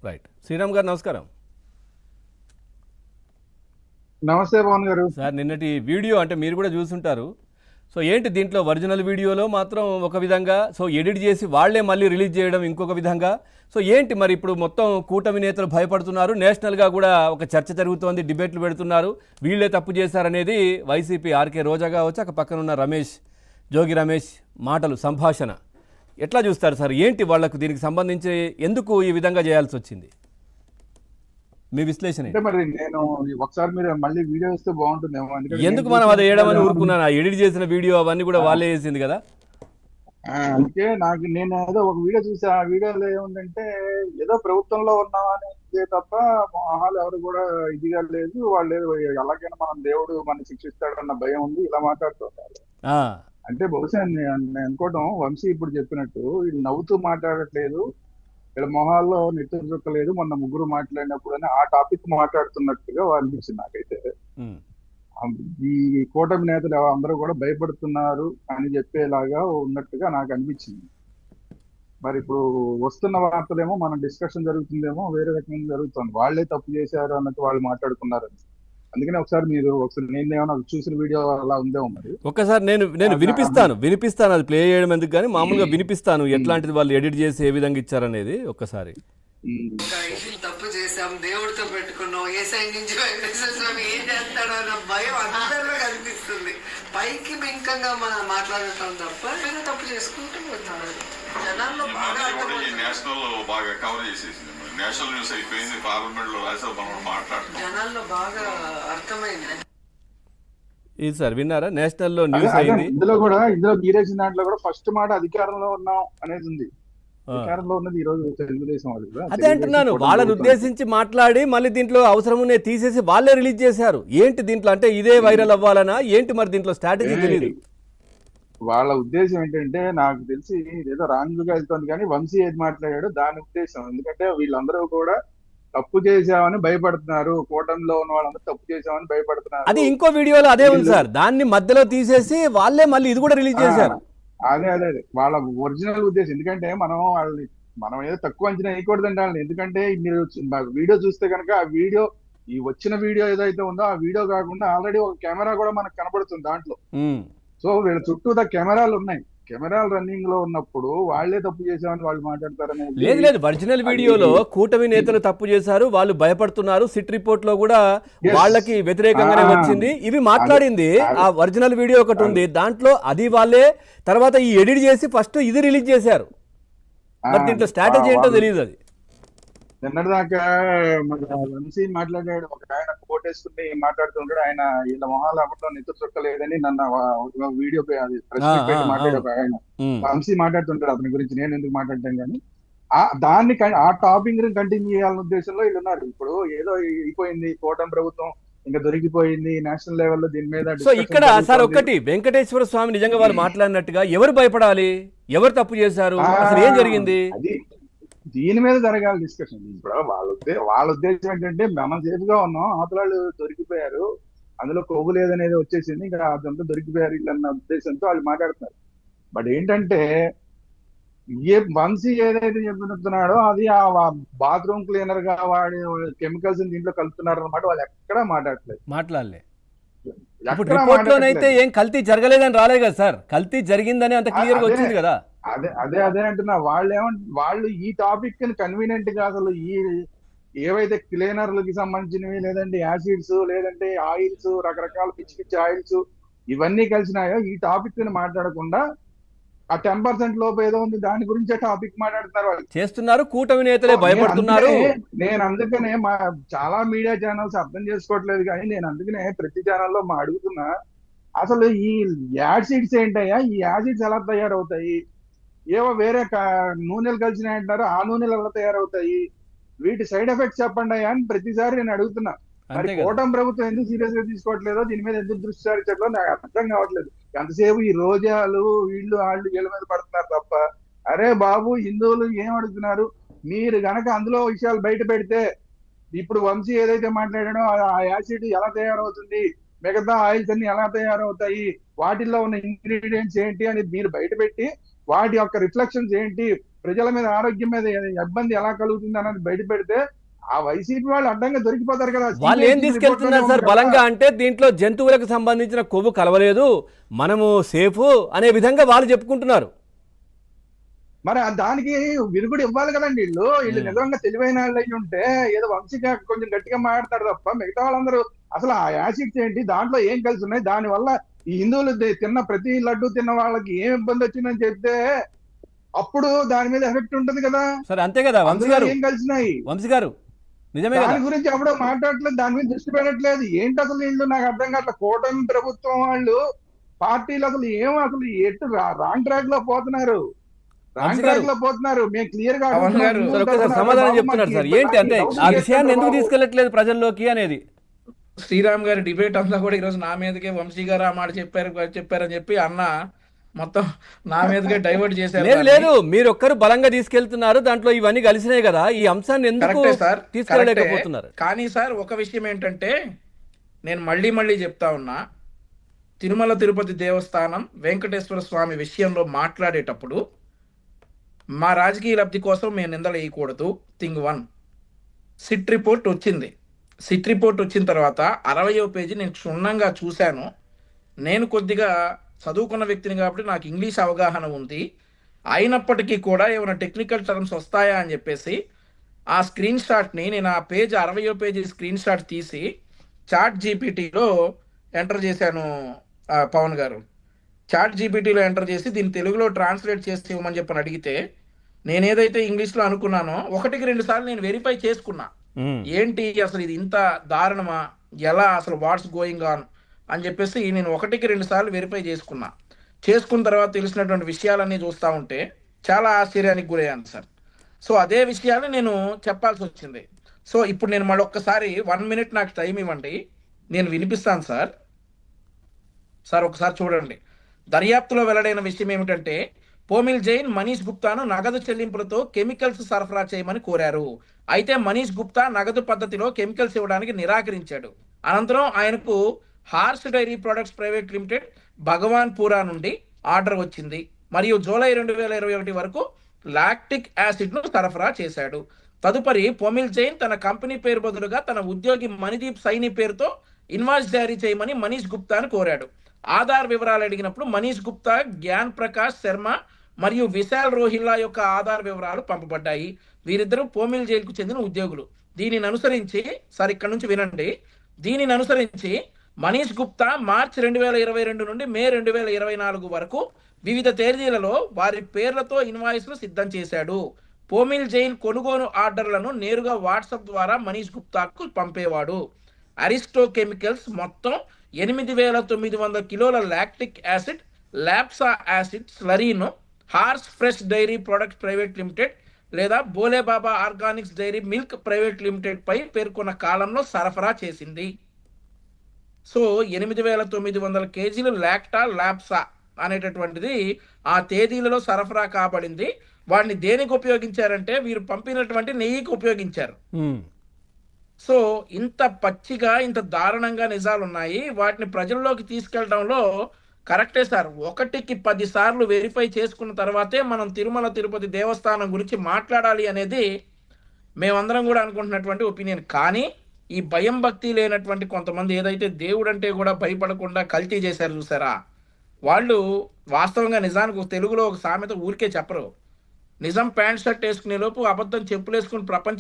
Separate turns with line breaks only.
Right. Sriram గారు నమస్కారం.
నమస్తే పవన్ గారు.
సార్ నిన్నటి వీడియో అంటే మీరు కూడా చూసుంటారు. సో ఏంటి దీంట్లో ఒరిజినల్ వీడియోలో మాత్రం ఒక విధంగా, సో ఎడిట్ చేసి వాళ్లే మళ్ళీ రిలీజ్ చేయడం ఇంకొక విధంగా. సో ఏంటి మరి ఇప్పుడు మొత్తం కూటమి నేతలు భయపడుతున్నారు, నేషనల్గా కూడా ఒక చర్చ జరుగుతోంది, డిబేట్లు పెడుతున్నారు, వీళ్ళే తప్పు చేశారనేది వైసీపీ ఆర్కే రోజా కావచ్చు, అక్కడ పక్కనున్న రమేష్, జోగి రమేష్ మాటలు, సంభాషణ ఎట్లా చూస్తారు సార్? ఏంటి వాళ్లకు దీనికి సంబంధించి ఎందుకు ఈ విధంగా చేయాల్సి వచ్చింది? మీ విశ్లేషణ
అంటే మరి నేను ఒకసారి మీరు మళ్ళీ వీడియో ఇస్తే బాగుంటుందేమో.
ఎందుకు మనం అది వేయడమని ఊరుకున్నాను. ఎడిట్ చేసిన వీడియో అవన్నీ కూడా వాళ్ళే వేసింది కదా.
అందుకే నేను ఏదో ఒక వీడియో చూసి ఆ వీడియోలో ఏముందంటే ఏదో ప్రభుత్వంలో ఉన్నామని తప్ప మొహాలు ఎవరు కూడా ఇదిగా లేదు, వాళ్ళు ఎలాగైనా మనం దేవుడు మనం శిక్షిస్తాడన్న భయం ఉంది, ఇలా మాట్లాడుతుంటారు. అంటే బహుశా నేను అనుకోవడం వంశీ ఇప్పుడు చెప్పినట్టు వీళ్ళు నవ్వుతూ మాట్లాడట్లేదు, వీళ్ళ మొహాల్లో నెత్తురు చుక్కలేదు, మొన్న ముగ్గురు మాట్లాడినప్పుడు అని ఆ టాపిక్ మాట్లాడుతున్నట్టుగా అనిపించింది నాకైతే. ఈ కూటమి నేతలు అందరూ కూడా భయపడుతున్నారు అని చెప్పేలాగా ఉన్నట్టుగా నాకు అనిపించింది. మరి ఇప్పుడు వస్తున్న వార్తలేమో మన డిస్కషన్ జరుగుతుందేమో వేరే రకంగా జరుగుతుంది, వాళ్ళే తప్పు చేశారు అన్నట్టు వాళ్ళు మాట్లాడుకున్నారు. అందుకనే ఒకసారి నేను ఏమైనా చూసిన వీడియో అలా ఉందేమో. మరి
ఒక్కసారి నేను వినిపిస్తాను అది ప్లే చేయడం ఎందుకు కానీ మామూలుగా వినిపిస్తాను ఎట్లాంటిది వాళ్ళు ఎడిట్ చేసి ఏ విధంగా ఇచ్చారనేది. ఒక్కసారి
తప్పు చేసాం, దేవుడితో పెట్టుకున్నాం, ఏ సైడ్ నుంచి ఏం చేస్తాడో అన్న భయం అందరిలో కనిపిస్తుంది. పైకి బింకంగా మనం మాట్లాడటం తప్ప నేను తప్పు చేసుకుంటూ పోతాడు. జనాల్లో బాగా
నేషనల్ బాగా కవర్ చేసేసింది, నేషనల్ న్యూస్ అయిపోయింది, పార్లమెంట్ లో రాసే మనం మాట్లాడుతున్నాం,
జనాల్లో బాగా అర్థమైంది.
ఇది సార్ విన్నారా? నేషనల్ లో న్యూస్ అయింది.
ఇందులో మీరేసిన దాంట్లో కూడా ఫస్ట్ మాట అధికారంలో ఉన్నాం అనేది ఉంది. అధికారంలో ఉన్నది ఈ రోజు తెలుగుదేశం వాళ్ళు.
అదే అంటున్నాను, వాళ్ళని ఉద్దేశించి మాట్లాడి మళ్ళీ దీంట్లో అవసరమునే తీసేసి వాళ్ళే రిలీజ్ చేశారు. ఏంటి దీంట్లో అంటే ఇదే వైరల్ అవ్వాలనా ఏంటి? మరి దీంట్లో స్ట్రాటజీ తెలియదు.
వాళ్ళ ఉద్దేశం ఏంటంటే నాకు తెలిసి ఏదో రాంగ్ గా వెళ్తుంది, కానీ వంశీ ఏది మాట్లాడాడో దాని ఉద్దేశం. ఎందుకంటే వీళ్ళందరూ కూడా తప్పు చేసామని భయపడుతున్నారు, కూటమిలో ఉన్న వాళ్ళందరూ తప్పు చేసామని భయపడుతున్నారు.
అది ఇంకో వీడియోలో అదే ఉంది సార్, దాన్ని మధ్యలో తీసేసి వాళ్ళే మళ్ళీ ఇది కూడా రిలీజ్ చేశారు.
అదే వాళ్ళ ఒరిజినల్ ఉద్దేశం. ఎందుకంటే మనం ఏదో తక్కువ అంచనా వేయకూడదండి వాళ్ళని. ఎందుకంటే మీరు వీడియో చూస్తే కనుక ఆ వీడియో, ఈ వచ్చిన వీడియో ఏదైతే ఉందో ఆ వీడియో కాకుండా ఆల్రెడీ ఒక కెమెరా కూడా మనకు కనబడుతుంది దాంట్లో. సో వీళ్ళ చుట్టూ కెమెరాలు ఉన్నాయి, కెమెరాలు రన్నింగ్ లో ఉన్నప్పుడు వాళ్లే తప్పు చేసామని వాళ్ళు మాట్లాడతారని
లేదు. ఒరిజినల్ వీడియోలో కూటమి నేతలు తప్పు చేశారు, వాళ్ళు భయపడుతున్నారు, సిట్ రిపోర్ట్ లో కూడా వాళ్ళకి వ్యతిరేకంగానే వచ్చింది, ఇవి మాట్లాడింది. ఆ ఒరిజినల్ వీడియో ఒకటి ఉంది, దాంట్లో అది వాళ్ళే తర్వాత ఈ ఎడిట్ చేసి ఫస్ట్ ఇది రిలీజ్ చేశారు. మరి దీంట్లో స్ట్రాటజీ ఏంటో తెలియదు. అది
నిన్నటిదాకా వంశీ మాట్లాడాడు, ఒక ఆయన కోటేసుకుని మాట్లాడుతుంటాడు, ఆయన వీళ్ళ మొహాలు అప్పట్లో నెత్తురు చుక్కలేదని నన్ను వీడియో మాట్లాడే ఒక ఆయన వంశీ మాట్లాడుతుంటాడు. అతని గురించి నేను ఎందుకు మాట్లాడతాను, కానీ దాన్ని ఆ టాపిక్ కంటిన్యూ చేయాలనే ఉద్దేశంలో వీళ్ళు ఉన్నారు. ఇప్పుడు ఏదో అయిపోయింది, కూటమి ప్రభుత్వం ఇంకా దొరికిపోయింది, నేషనల్ లెవెల్లో దీని మీద.
సో ఇక్కడ సార్ ఒకటి, వెంకటేశ్వర స్వామి నిజంగా వాళ్ళు మాట్లాడినట్టుగా ఎవరు భయపడాలి, ఎవరు తప్పు చేశారు, అసలు ఏం జరిగింది,
దీని మీద జరగాలి డిస్కషన్. ఇప్పుడు వాళ్ళ ఉద్దేశం ఏంటంటే మనం సేఫ్గా ఉన్నాం, అవతలాళ్ళు దొరికిపోయారు, అందులో కొవ్వు లేదనేది వచ్చేసింది, ఇంకా అదంతా దొరికిపోయారు ఇట్లన్న ఉద్దేశంతో వాళ్ళు మాట్లాడుతున్నారు. బట్ ఏంటంటే వంశీ ఏదైతే చెప్తున్నాడో అది ఆ బాత్రూమ్ క్లీనర్ గా వాడి కెమికల్స్ దీంట్లో కలుపుతున్నారు అన్నమాట. వాళ్ళు ఎక్కడా మాట్లాడలే.
ఇప్పుడు రిపోర్ట్ లోనైతే ఏం కల్తీ జరగలేదని రాలేదు కదా సార్, కల్తీ జరిగిందని అంత క్లియర్ గా వచ్చింది కదా.
అదే అంటున్నా. వాళ్ళు ఈ టాపిక్ ని కన్వీనియంట్ గా అసలు ఈ ఏవైతే క్లీనర్లకి సంబంధించినవి, లేదంటే యాసిడ్స్, లేదంటే ఆయిల్స్, రకరకాల పిచ్చి పిచ్చి ఆయిల్స్ ఇవన్నీ కలిసినాయో ఈ టాపిక్ ని మాట్లాడకుండా ఆ 10% లోపు ఏదో ఉంది దాని గురించే టాపిక్ మాట్లాడుతున్నారు. వాళ్ళు
చేస్తున్నారు, కూటమి నేతలే భయపడుతున్నారు.
నేను అందుకనే చాలా మీడియా ఛానల్స్ అర్థం చేసుకోవట్లేదు, కానీ నేను అందుకనే ప్రతి ఛానల్లో అడుగుతున్నా, అసలు ఈ యాసిడ్స్ ఏంటయ్యా, ఈ యాసిడ్స్ ఎలా తయారవుతాయి, ఏవో వేరే నూనెలు కలిసినాయి అంటారు, ఆ నూనెలు ఎలా తయారవుతాయి, వీటి సైడ్ ఎఫెక్ట్స్ చెప్పండి అయ్యా అని ప్రతిసారి నేను అడుగుతున్నా. మరి కూటమి ప్రభుత్వం ఎందుకు సీరియస్ గా తీసుకోవట్లేదో, దీని మీద ఎందుకు దృష్టి సారించట్లేదో నాకు అర్థం కావట్లేదు. ఎంతసేపు ఈ రోజాలు వీళ్ళు వీళ్ళ మీద పడుతున్నారు తప్ప, అరే బాబు హిందువులు ఏం అడుగుతున్నారు, మీరు గనక అందులో విషయాలు బయట పెడితే, ఇప్పుడు వంశీ ఏదైతే మాట్లాడాడో ఆ యాసిడ్ ఎలా తయారవుతుంది, మిగతా ఆయిల్స్ అన్ని ఎలా తయారవుతాయి, వాటిల్లో ఉన్న ఇంగ్రీడియంట్స్ ఏంటి అని మీరు బయట పెట్టి వాటి యొక్క రిఫ్లెక్షన్స్ ఏంటి, ప్రజల మీద ఆరోగ్యం మీద ఇబ్బంది ఎలా కలుగుతుంది అన్నది బయట పెడితే ఆ వైసీపీ వాళ్ళు అడ్డంగా దొరికిపోతారు కదా.
వాళ్ళు ఏం తీసుకెళ్తున్నారు సార్ బలంగా అంటే దీంట్లో జంతువులకు సంబంధించిన కొవ్వు కలవలేదు, మనము సేఫ్ అనే విధంగా వాళ్ళు చెప్పుకుంటున్నారు.
మరి దానికి విరుగుడు ఇవ్వాలి కదండి. వీళ్ళు నిజంగా తెలివైన వాళ్ళు అయి ఉంటే ఏదో వంశీగా కొంచెం గట్టిగా మాట్లాడతారు తప్ప మిగతా వాళ్ళందరూ అసలు ఆ యాసిడ్స్ ఏంటి, దాంట్లో ఏం కలిసి ఉన్నాయి, దాని వల్ల ఈ హిందువులు తిన్న ప్రతి లడ్డు తిన్న వాళ్ళకి ఏం ఇబ్బంది వచ్చిందని చెప్తే అప్పుడు దాని మీద ఎఫెక్ట్ ఉంటుంది కదా.
సరే అంతే కదా వంశీ గారు,
ఏం కలిసినాయి
వంశీ గారు నిజమే కదా.
దాని గురించి అప్పుడు మాట్లాడట్లేదు, దాని మీద దృష్టి పెట్టట్లేదు. ఏంటి అసలు వీళ్ళు నాకు అర్థం కావట్లేదు. కూటమి ప్రభుత్వం వాళ్ళు పార్టీలు అసలు అసలు ఎటు రాంగ్ ట్రాక్ లో పోతున్నారు, రాంగ్ ట్రాక్ లో పోతున్నారు. మేము క్లియర్ గా
సార్ ఒక్కసారి సమాధానం చెప్తున్నారు సార్, ఏంటి అంటే ఆ విషయాన్ని ఎందుకు తీసుకెళ్లట్లేదు ప్రజల్లోకి అనేది.
శ్రీరామ్ గారి డిబేట్ అంతా కూడా ఈరోజు నా మీదకే వంశీ గారు ఆ మాట చెప్పారని చెప్పి అన్న మొత్తం నా మీదకే డైవర్ట్ చేశారు.
లేదు లేదు, మీరు ఒక్కరు బలంగా తీసుకెళ్తున్నారు, దాంట్లో ఇవన్నీ కలిసినాయి కదా, ఈ అంశాన్ని ఎందుకు తీసుకెళ్ళలేకపోతున్నారు?
కానీ సార్ ఒక విషయం ఏంటంటే నేను మళ్ళీ చెప్తా ఉన్నా, తిరుమల తిరుపతి దేవస్థానం వెంకటేశ్వర స్వామి విషయంలో మాట్లాడేటప్పుడు మా రాజకీయ లబ్ధి కోసం మేము నిందలు వేయకూడదు. థింగ్ 1, సిట్ రిపోర్ట్ వచ్చింది. సిట్ రిపోర్ట్ వచ్చిన తర్వాత 60వ పేజీ నేను క్షుణ్ణంగా చూశాను. నేను కొద్దిగా చదువుకున్న వ్యక్తిని కాబట్టి నాకు ఇంగ్లీష్ అవగాహన ఉంది. అయినప్పటికీ కూడా ఏమైనా టెక్నికల్ టర్మ్స్ వస్తాయా అని చెప్పేసి ఆ స్క్రీన్ షాట్ని నేను ఆ పేజ్ 60వ పేజీ స్క్రీన్ షాట్ తీసి చాట్ జీపీటీలో ఎంటర్ చేశాను. పవన్ గారు చాట్ జీపీటీలో ఎంటర్ చేసి దీన్ని తెలుగులో ట్రాన్స్లేట్ చేసి ఇవ్వమని చెప్పని అడిగితే నేను ఏదైతే ఇంగ్లీష్లో అనుకున్నానో 1-2 సార్లు నేను వెరిఫై చేసుకున్నా. ఏంటి అసలు ఇది ఇంత దారుణమా, ఎలా అసలు వాట్స్ గోయింగ్ ఆన్ అని చెప్పేసి నేను 1-2 సార్లు వెరిఫై చేసుకున్న తర్వాత తెలిసినటువంటి విషయాలన్నీ చూస్తూ ఉంటే చాలా ఆశ్చర్యానికి గురయ్యాను సార్. సో అదే విషయాలు నేను చెప్పాల్సి వచ్చింది. సో ఇప్పుడు నేను మళ్ళీ ఒక్కసారి 1 మినిట్ నాకు టైం ఇవ్వండి, నేను వినిపిస్తాను సార్. ఒకసారి చూడండి. దర్యాప్తులో వెల్లడైన విషయం ఏమిటంటే పోమిల్ జైన్ మనీష్ గుప్తాను నగదు చెల్లింపులతో కెమికల్స్ సరఫరా చేయమని కోరారు. అయితే మనీష్ గుప్తా నగదు పద్ధతిలో కెమికల్స్ ఇవ్వడానికి నిరాకరించాడు. అనంతరం ఆయనకు Horse Dairy Products Private Limited Bhagwanpura నుండి ఆర్డర్ వచ్చింది మరియు జూలై 2021 వరకు లాక్టిక్ యాసిడ్ను సరఫరా చేశాడు. తదుపరి పోమిల్ జైన్ తన కంపెనీ పేరు బదులుగా తన ఉద్యోగి మణిదీప్ సైని పేరుతో ఇన్వాయిస్ జారీ చేయమని మనీష్ గుప్తాను కోరాడు. ఆధార్ వివరాలు అడిగినప్పుడు మనీష్ గుప్తా, జ్ఞాన్ ప్రకాష్ శర్మ మరియు విశాల్ రోహిల్లా యొక్క ఆధార్ వివరాలు పంపబడ్డాయి. వీరిద్దరూ పోమిల్ జైలుకు చెందిన ఉద్యోగులు. దీనిని అనుసరించి ఇక్కడ నుంచి వినండి. దీనిని అనుసరించి మనీష్ గుప్తా మార్చి 2022 నుండి మే 2024 వరకు వివిధ తేదీలలో వారి పేర్లతో ఇన్వాయిస్లు సిద్ధం చేశాడు. పోమిల్ జైన్ కొనుగోలు ఆర్డర్లను నేరుగా వాట్సాప్ ద్వారా మనీష్ గుప్తాకు పంపేవాడు. అరిస్టో కెమికల్స్ మొత్తం 8,900 కిలోల లాక్టిక్ యాసిడ్, లాప్సా యాసిడ్ స్లరీను Horse Fresh Dairy Products Private Limited లేదా Bolebaba Organics Dairy Milk Private Limited పై పేర్కొన్న కాలంలో సరఫరా చేసింది. సో 8,900 కేజీలు లాప్సా అనేటటువంటిది ఆ తేదీలలో సరఫరా కాబడింది. వాడిని దేనికి ఉపయోగించారంటే వీరు పంపినటువంటి నెయ్యికి ఉపయోగించారు. సో ఇంత పచ్చిగా ఇంత దారుణంగా నిజాలు ఉన్నాయి. వాటిని ప్రజల్లోకి తీసుకెళ్లడంలో కరెక్టే సార్. 1కి 10 సార్లు వెరిఫై చేసుకున్న తర్వాతే మనం తిరుమల తిరుపతి దేవస్థానం గురించి మాట్లాడాలి అనేది మేమందరం కూడా అనుకుంటున్నటువంటి ఒపీనియన్. కానీ ఈ భయం భక్తి లేనటువంటి కొంతమంది ఏదైతే దేవుడు అంటే కూడా భయపడకుండా కల్తీ చేశారు చూసారా, వాళ్ళు వాస్తవంగా నిజానికి తెలుగులో ఒక సామెత ఊరికే చెప్పరు. నిజం ప్యాంట్ షర్ట్ వేసుకునే లోపు అబద్ధం చెప్పులు వేసుకుని ప్రపంచం